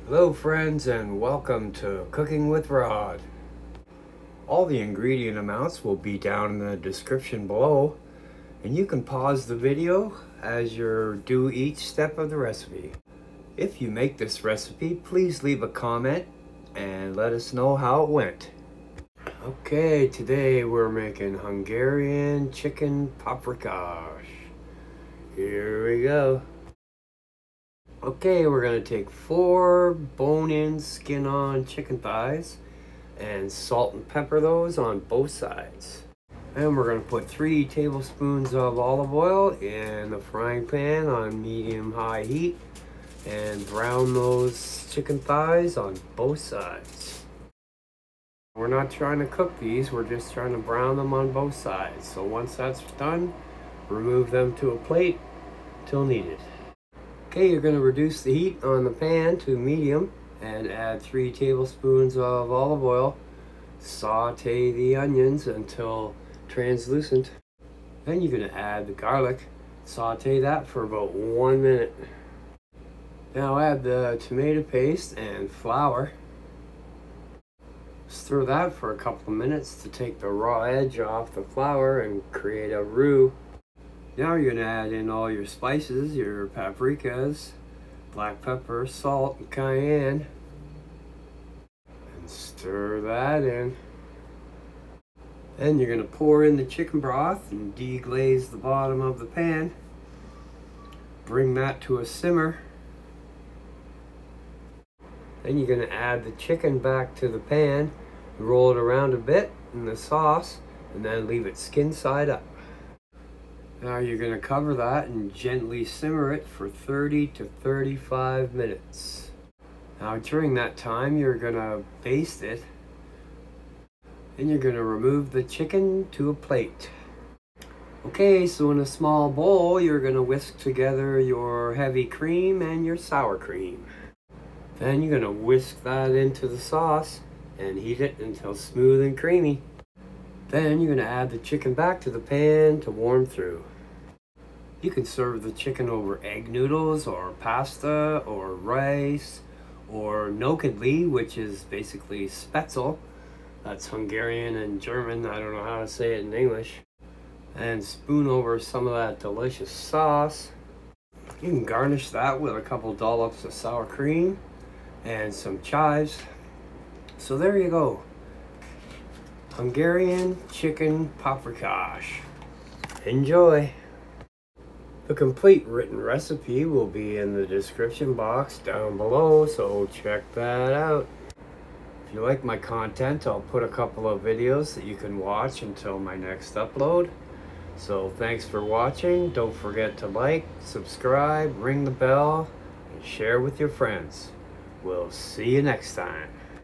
Hello friends, and welcome to Cooking with Rod. All the ingredient amounts will be down in the description below, and you can pause the video as you do each step of the recipe. If you make this recipe, please leave a comment and let us know how it went. Okay, today we're making Hungarian chicken paprikash. Here we go. Okay, we're going to take 4 bone-in, skin-on chicken thighs and salt and pepper those on both sides. And we're going to put 3 tablespoons of olive oil in the frying pan on medium-high heat and brown those chicken thighs on both sides. We're not trying to cook these, we're just trying to brown them on both sides. So once that's done, remove them to a plate till needed. Okay, you're going to reduce the heat on the pan to medium and add 3 tablespoons of olive oil. Saute the onions until translucent. Then you're going to add the garlic. Saute that for about 1 minute. Now add the tomato paste and flour. Stir that for a couple of minutes to take the raw edge off the flour and create a roux. Now you're going to add in all your spices, your paprikas, black pepper, salt, and cayenne. And stir that in. Then you're going to pour in the chicken broth and deglaze the bottom of the pan. Bring that to a simmer. Then you're going to add the chicken back to the pan, roll it around a bit in the sauce, and then leave it skin side up. Now you're going to cover that and gently simmer it for 30 to 35 minutes. Now during that time you're going to baste it. Then you're going to remove the chicken to a plate. Okay, so in a small bowl you're going to whisk together your heavy cream and your sour cream. Then you're going to whisk that into the sauce and heat it until smooth and creamy. Then you're going to add the chicken back to the pan to warm through. You can serve the chicken over egg noodles or pasta or rice or nokedli, which is basically spaetzle. That's Hungarian and German. I don't know how to say it in English. And spoon over some of that delicious sauce. You can garnish that with a couple dollops of sour cream and some chives. So there you go. Hungarian chicken paprikash. Enjoy! The complete written recipe will be in the description box down below, so check that out. If you like my content, I'll put a couple of videos that you can watch until my next upload. So thanks for watching. Don't forget to like, subscribe, ring the bell, and share with your friends. We'll see you next time.